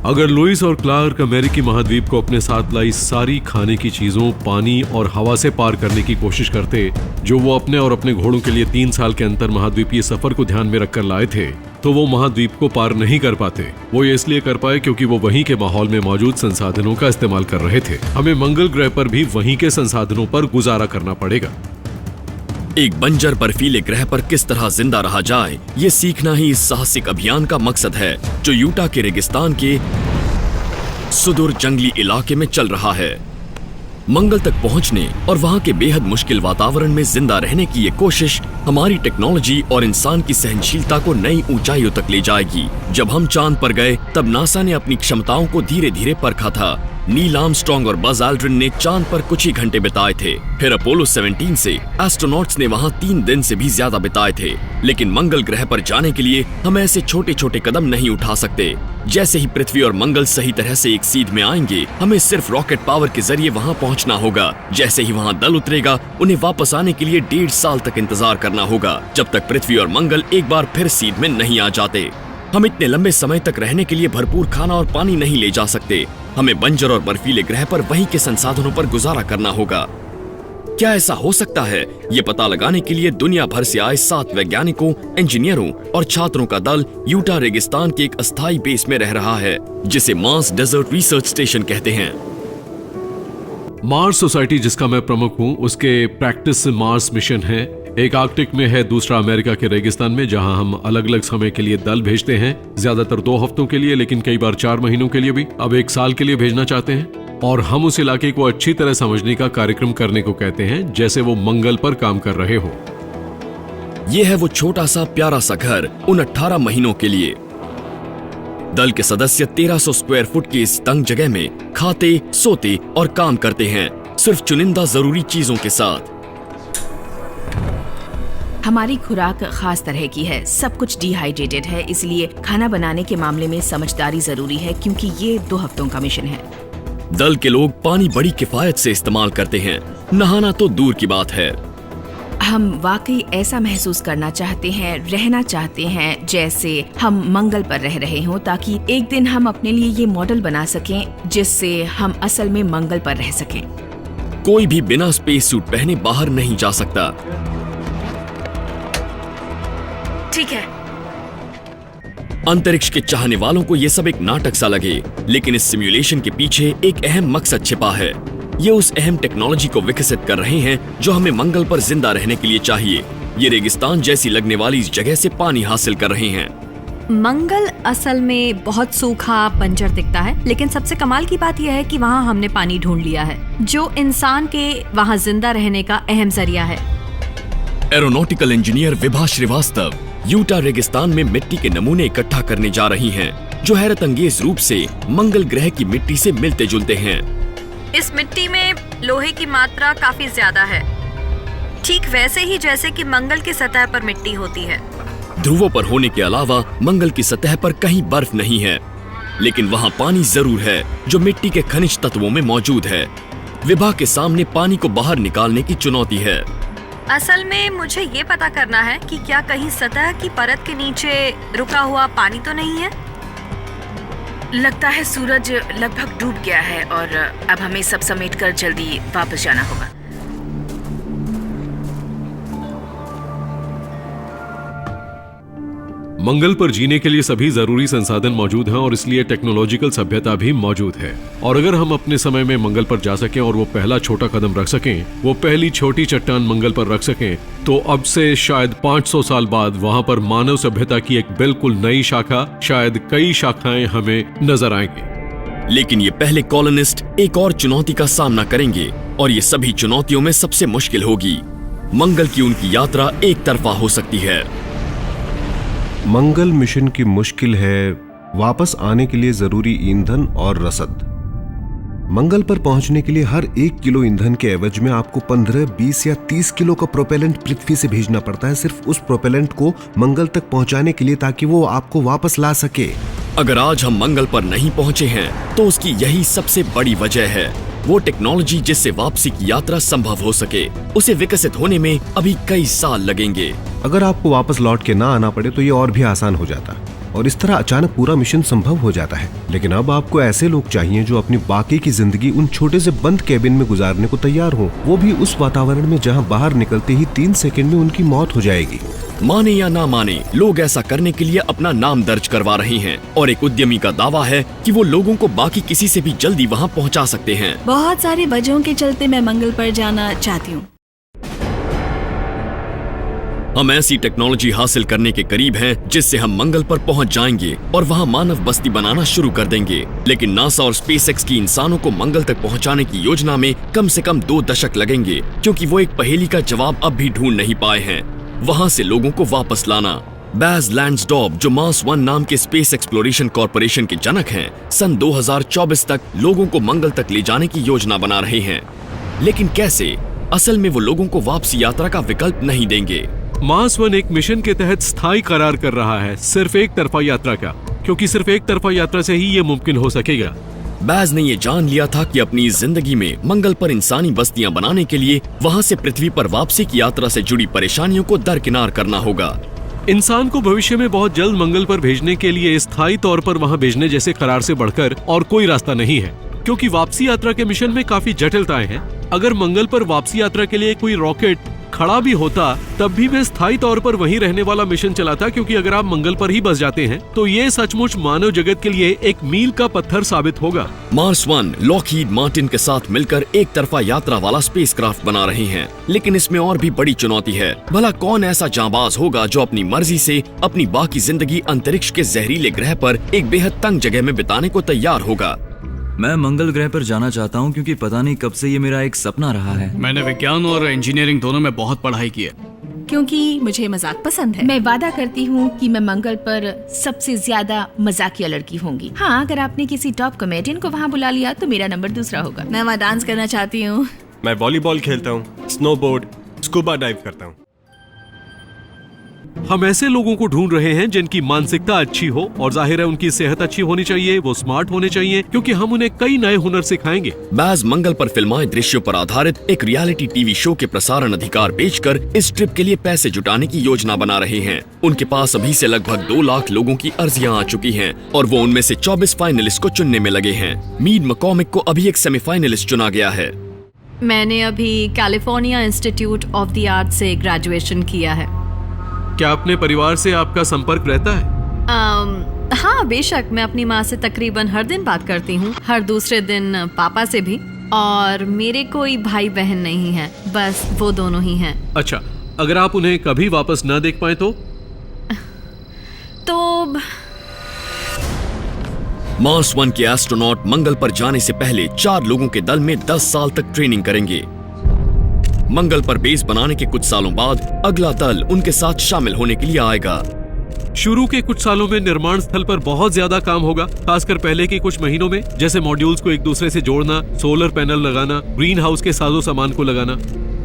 अगर लुइस और क्लार्क अमेरिकी महाद्वीप को अपने साथ लाई सारी खाने की चीजों, पानी और हवा से पार करने की कोशिश करते, जो वो अपने और अपने घोड़ों के लिए 3 साल के अंतर महाद्वीपीय सफर को ध्यान में रखकर लाए थे, तो वो महाद्वीप को पार नहीं कर पाते। वो ये इसलिए कर पाए क्योंकि वो वहीं के माहौल में मौजूद संसाधनों का इस्तेमाल कर रहे थे। हमें मंगल ग्रह पर भी वहीं के संसाधनों पर गुजारा करना पड़ेगा। एक बंजर बर्फीले ग्रह पर किस तरह जिंदा रहा जाए, ये सीखना ही इस साहसिक अभियान का मकसद है, जो यूटा के रेगिस्तान के सुदूर जंगली इलाके में चल रहा है। मंगल तक पहुंचने और वहां के बेहद मुश्किल वातावरण में जिंदा रहने की ये कोशिश हमारी टेक्नोलॉजी और इंसान की सहनशीलता को नई ऊंचाइयों तक ले जाएगी। जब हम चांद पर गए, तब नासा ने अपनी क्षमताओं को धीरे धीरे परखा था। नील आर्मस्ट्रांग और बज एल्ड्रिन ने चांद पर कुछ ही घंटे बिताए थे। फिर अपोलो 17 से एस्ट्रोनॉट्स ने वहां 3 दिन से भी ज्यादा बिताए थे। लेकिन मंगल ग्रह पर जाने के लिए हम ऐसे छोटे छोटे कदम नहीं उठा सकते। जैसे ही पृथ्वी और मंगल सही तरह से एक सीध में आएंगे, हमें सिर्फ रॉकेट पावर के जरिए वहां पहुंचना होगा। जैसे ही वहां दल उतरेगा, उन्हें वापस आने के लिए 1.5 साल तक इंतजार करना होगा, जब तक पृथ्वी और मंगल एक बार फिर सीध में नहीं आ जाते। हम इतने लंबे समय तक रहने के लिए भरपूर खाना और पानी नहीं ले जा सकते। हमें बंजर और बर्फीले ग्रह पर वहीं के संसाधनों पर गुजारा करना होगा। क्या ऐसा हो सकता है? ये पता लगाने के लिए दुनिया भर से आए 7 वैज्ञानिकों, इंजीनियरों और छात्रों का दल यूटा रेगिस्तान के एक अस्थायी बेस में रह रहा है, जिसे मार्स डेजर्ट रिसर्च स्टेशन कहते हैं। मार्स सोसाइटी, जिसका मैं प्रमुख हूँ, उसके प्रैक्टिस मार्स मिशन है। एक आर्कटिक में है, दूसरा अमेरिका के रेगिस्तान में, जहां हम अलग अलग समय के लिए दल भेजते हैं। ज्यादातर 2 हफ्तों के लिए, लेकिन कई बार 4 महीनों के लिए भी। अब 1 साल के लिए भेजना चाहते हैं और हम उस इलाके को अच्छी तरह समझने का कार्यक्रम करने को कहते हैं, जैसे वो मंगल पर काम कर रहे हो। ये है वो छोटा सा प्यारा सा घर उन 18 महीनों के लिए। दल के सदस्य 1300 स्क्वायर फुट की इस तंग जगह में खाते, सोते और काम करते हैं, सिर्फ चुनिंदा जरूरी चीजों के साथ। हमारी खुराक खास तरह की है, सब कुछ डिहाइड्रेटेड है, इसलिए खाना बनाने के मामले में समझदारी जरूरी है, क्योंकि ये 2 हफ्तों का मिशन है। दल के लोग पानी बड़ी किफायत से इस्तेमाल करते हैं, नहाना तो दूर की बात है। हम वाकई ऐसा महसूस करना चाहते हैं, रहना चाहते हैं जैसे हम मंगल पर रह रहे हों, ताकि एक दिन हम अपने लिए ये मॉडल बना सकें जिससे हम असल में मंगल पर रह सकें। कोई भी बिना स्पेस सूट पहने बाहर नहीं जा सकता। ठीक है। अंतरिक्ष के चाहने वालों को यह सब एक नाटक सा लगे, लेकिन इस सिमुलेशन के पीछे एक अहम मकसद छिपा है। ये उस अहम टेक्नोलॉजी को विकसित कर रहे हैं जो हमें मंगल पर जिंदा रहने के लिए चाहिए। ये रेगिस्तान जैसी लगने वाली इस जगह से पानी हासिल कर रहे हैं। मंगल असल में बहुत सूखा बंजर दिखता है, लेकिन सबसे कमाल की बात यह है कि वहाँ हमने पानी ढूंढ लिया है, जो इंसान के वहाँ जिंदा रहने का अहम जरिया है। Aeronautical engineer Vibha Shrivastava Utah रेगिस्तान में मिट्टी के नमूने इकट्ठा करने जा रही हैं, जो हैरत अंगेज रूप से मंगल ग्रह की मिट्टी से मिलते जुलते हैं। इस मिट्टी में लोहे की मात्रा काफी ज्यादा है, ठीक वैसे ही जैसे कि मंगल की सतह पर मिट्टी होती है। ध्रुवों पर होने के अलावा मंगल की सतह पर कहीं बर्फ नहीं है, लेकिन वहाँ पानी जरूर है, जो मिट्टी के खनिज तत्वों में मौजूद है। विभा के सामने पानी को बाहर निकालने की चुनौती है। असल में मुझे ये पता करना है कि क्या कहीं सतह की परत के नीचे रुका हुआ पानी तो नहीं है। लगता है सूरज लगभग डूब गया है और अब हमें सब समेटकर जल्दी वापस जाना होगा। मंगल पर जीने के लिए सभी जरूरी संसाधन मौजूद हैं और इसलिए टेक्नोलॉजिकल सभ्यता भी मौजूद है। और अगर हम अपने समय में मंगल पर जा सकें और वो पहला छोटा कदम रख सकें, वो पहली छोटी चट्टान मंगल पर रख सकें, तो अब से शायद 500 साल बाद वहां पर मानव सभ्यता की एक बिल्कुल नई शाखा, शायद कई शाखाएं हमें नजर आएंगी। लेकिन ये पहले कॉलोनिस्ट एक और चुनौती का सामना करेंगे, और ये सभी चुनौतियों में सबसे मुश्किल होगी। मंगल की उनकी यात्रा एक तरफा हो सकती है। मंगल मिशन की मुश्किल है वापस आने के लिए जरूरी ईंधन और रसद। मंगल पर पहुंचने के लिए हर 1 किलो ईंधन के एवज में आपको 15, 20 या 30 किलो का प्रोपेलेंट पृथ्वी से भेजना पड़ता है, सिर्फ उस प्रोपेलेंट को मंगल तक पहुंचाने के लिए, ताकि वो आपको वापस ला सके। अगर आज हम मंगल पर नहीं पहुंचे हैं, तो उसकी यही सबसे बड़ी वजह है। वो टेक्नोलॉजी जिससे वापसी की यात्रा संभव हो सके, उसे विकसित होने में अभी कई साल लगेंगे। अगर आपको वापस लौट के ना आना पड़े तो ये और भी आसान हो जाता। और इस तरह अचानक पूरा मिशन संभव हो जाता है। लेकिन अब आपको ऐसे लोग चाहिए जो अपनी बाकी की जिंदगी उन छोटे से बंद केबिन में गुजारने को तैयार हो, वो भी उस वातावरण में जहां बाहर निकलते ही 3 सेकंड में उनकी मौत हो जाएगी। माने या ना माने, लोग ऐसा करने के लिए अपना नाम दर्ज करवा रहे हैं और एक उद्यमी का दावा है कि वो लोगों को बाकी किसी से भी जल्दी वहाँ पहुँचा सकते हैं। बहुत सारी वजहों के चलते मैं मंगल पर जाना चाहती हूँ। हम ऐसी टेक्नोलॉजी हासिल करने के करीब हैं जिससे हम मंगल पर पहुंच जाएंगे और वहां मानव बस्ती बनाना शुरू कर देंगे। लेकिन नासा और स्पेसएक्स की इंसानों को मंगल तक पहुंचाने की योजना में कम से कम 2 दशक लगेंगे, क्योंकि वो एक पहेली का जवाब अब भी ढूंढ नहीं पाए हैं, वहां से लोगों को वापस लाना। बैज लैंड्सडॉर्फ, जो मार्स 1 नाम के स्पेस एक्सप्लोरेशन कॉरपोरेशन के जनक हैं, सन 2024 तक लोगों को मंगल तक ले जाने की योजना बना रहे हैं। लेकिन कैसे? असल में वो लोगों को वापसी यात्रा का विकल्प नहीं देंगे। मार्स 1 एक मिशन के तहत स्थायी करार कर रहा है, सिर्फ एक तरफा यात्रा का, क्योंकि सिर्फ एक तरफा यात्रा से ही ये मुमकिन हो सकेगा। बैज ने ये जान लिया था कि अपनी जिंदगी में मंगल पर इंसानी बस्तियां बनाने के लिए वहां से पृथ्वी पर वापसी की यात्रा से जुड़ी परेशानियों को दरकिनार करना होगा। इंसान को भविष्य में बहुत जल्द मंगल पर भेजने के लिए स्थायी तौर पर वहां भेजने जैसे करार से बढ़कर और कोई रास्ता नहीं है, क्योंकि वापसी यात्रा के मिशन में काफी जटिलताएं हैं। अगर मंगल पर वापसी यात्रा के लिए कोई रॉकेट खड़ा भी होता तब भी मैं स्थायी तौर पर वहीं रहने वाला मिशन चलाता, क्योंकि अगर आप मंगल पर ही बस जाते हैं तो ये सचमुच मानव जगत के लिए एक मील का पत्थर साबित होगा। मार्स 1 लॉकहीड मार्टिन के साथ मिलकर एक तरफा यात्रा वाला स्पेसक्राफ्ट बना रहे हैं, लेकिन इसमें और भी बड़ी चुनौती है। भला कौन ऐसा जांबाज होगा जो अपनी मर्जी से अपनी बाकी जिंदगी अंतरिक्ष के जहरीले ग्रह पर एक बेहद तंग जगह में बिताने को तैयार होगा? मैं मंगल ग्रह पर जाना चाहता हूँ, क्योंकि पता नहीं कब से ये मेरा एक सपना रहा है। मैंने विज्ञान और इंजीनियरिंग दोनों में बहुत पढ़ाई की है। क्योंकि मुझे मजाक पसंद है। मैं वादा करती हूँ कि मैं मंगल पर सबसे ज्यादा मजाकिया लड़की होंगी। हाँ, अगर आपने किसी टॉप कॉमेडियन को वहाँ बुला लिया तो मेरा नंबर दूसरा होगा। मैं वहाँ डांस करना चाहती हूँ। मैं वॉलीबॉल खेलता हूँ, स्नोबोर्ड, स्कूबा डाइव करता हूँ। हम ऐसे लोगों को ढूंढ रहे हैं जिनकी मानसिकता अच्छी हो और जाहिर है उनकी सेहत अच्छी होनी चाहिए, वो स्मार्ट होने चाहिए, क्योंकि हम उन्हें कई नए हुनर सिखाएंगे। बैज मंगल पर फिल्माए दृश्यों पर आधारित एक रियलिटी टीवी शो के प्रसारण अधिकार बेचकर इस ट्रिप के लिए पैसे जुटाने की योजना बना रहे हैं। उनके पास अभी से लगभग 2 लाख लोगों की अर्जियां आ चुकी हैं और वो उनमें से 24 फाइनलिस्ट को चुनने में लगे हैं। मीड मैकॉर्मिक को अभी एक सेमीफाइनलिस्ट चुना गया है। मैंने अभी California institute of the art से ग्रेजुएशन किया है। क्या अपने परिवार से आपका संपर्क रहता है? हाँ, बेशक। मैं अपनी माँ से तकरीबन हर दिन बात करती हूँ, हर दूसरे दिन पापा से भी, और मेरे कोई भाई बहन नहीं है, बस वो दोनों ही हैं। अच्छा, अगर आप उन्हें कभी वापस ना देख पाए तो मार्स 1 के एस्ट्रोनॉट मंगल पर जाने से पहले 4 लोगों के दल में 10 साल तक ट्रेनिंग करेंगे। मंगल पर बेस बनाने के कुछ सालों बाद अगला दल उनके साथ शामिल होने के लिए आएगा। शुरू के कुछ सालों में निर्माण स्थल पर बहुत ज्यादा काम होगा, खासकर पहले के कुछ महीनों में, जैसे मॉड्यूल्स को एक दूसरे से जोड़ना, सोलर पैनल लगाना, ग्रीन हाउस के साजो सामान को लगाना।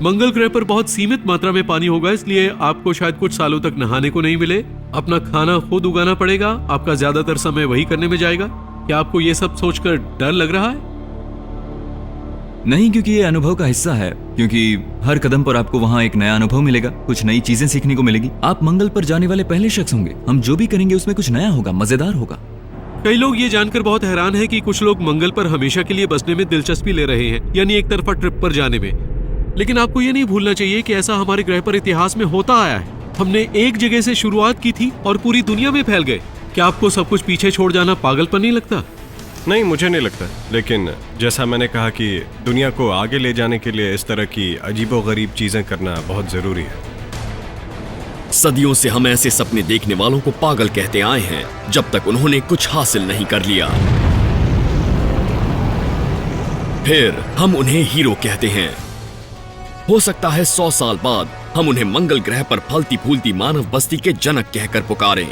मंगल ग्रह पर बहुत सीमित मात्रा में पानी होगा, इसलिए आपको शायद कुछ सालों तक नहाने को नहीं मिले। अपना खाना खुद उगाना पड़ेगा, आपका ज्यादातर समय वही करने में जाएगा। क्या आपको ये सब सोचकर डर लग रहा है? नहीं, क्योंकि ये अनुभव का हिस्सा है, क्योंकि हर कदम पर आपको वहाँ एक नया अनुभव मिलेगा, कुछ नई चीजें सीखने को मिलेगी। आप मंगल पर जाने वाले पहले शख्स होंगे। हम जो भी करेंगे उसमें कुछ नया होगा, मजेदार होगा। कई लोग ये जानकर बहुत हैरान हैं कि कुछ लोग मंगल पर हमेशा के लिए बसने में दिलचस्पी ले रहे हैं, यानी एक तरफा ट्रिप पर जाने में। लेकिन आपको ये नहीं भूलना चाहिए कि ऐसा हमारे ग्रह पर इतिहास में होता आया है। हमने एक जगह से शुरुआत की थी और पूरी दुनिया में फैल गए। क्या आपको सब कुछ पीछे छोड़ जाना पागलपन नहीं लगता? नहीं, मुझे नहीं लगता, लेकिन जैसा मैंने कहा कि दुनिया को आगे ले जाने के लिए इस तरह की अजीबोगरीब चीजें करना बहुत जरूरी है। सदियों से हम ऐसे सपने देखने वालों को पागल कहते आए हैं जब तक उन्होंने कुछ हासिल नहीं कर लिया। फिर हम उन्हें हीरो कहते हैं। हो सकता है 100 साल बाद हम उन्हें मंगल ग्रह पर फलती फूलती मानव बस्ती के जनक कहकर पुकारें।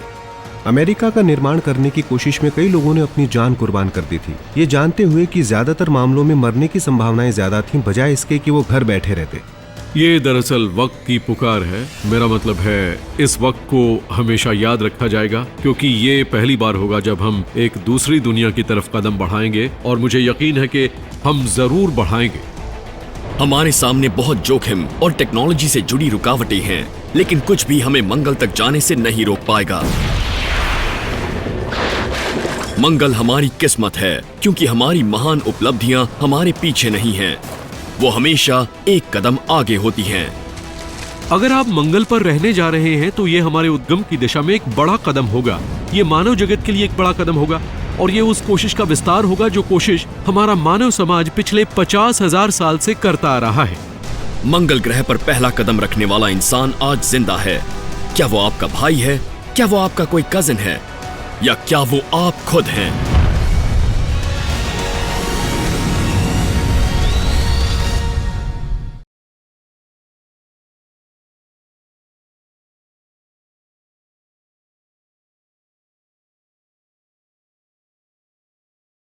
अमेरिका का निर्माण करने की कोशिश में कई लोगों ने अपनी जान कुर्बान कर दी थी, ये जानते हुए कि ज्यादातर मामलों में मरने की संभावनाएं ज्यादा थीं, बजाय इसके कि वो घर बैठे रहते। ये दरअसल वक्त की पुकार है। मेरा मतलब है इस वक्त को हमेशा याद रखा जाएगा, क्योंकि ये पहली बार होगा जब हम एक दूसरी दुनिया की तरफ कदम बढ़ाएंगे, और मुझे यकीन है कि हम जरूर बढ़ाएंगे। हमारे सामने बहुत जोखिम और टेक्नोलॉजी से जुड़ी रुकावटें हैं, लेकिन कुछ भी हमें मंगल तक जाने से नहीं रोक पाएगा। मंगल हमारी किस्मत है, क्योंकि हमारी महान उपलब्धियां हमारे पीछे नहीं हैं, वो हमेशा एक कदम आगे होती हैं। अगर आप मंगल पर रहने जा रहे हैं तो ये हमारे उद्गम की दिशा में एक बड़ा कदम होगा। ये मानव जगत के लिए एक बड़ा कदम होगा और ये उस कोशिश का विस्तार होगा जो कोशिश हमारा मानव समाज पिछले 50,000 साल से करता आ रहा है। मंगल ग्रह पर पहला कदम रखने वाला इंसान आज जिंदा है। क्या वो आपका भाई है? क्या वो आपका कोई कजिन है? या क्या वो आप खुद हैं?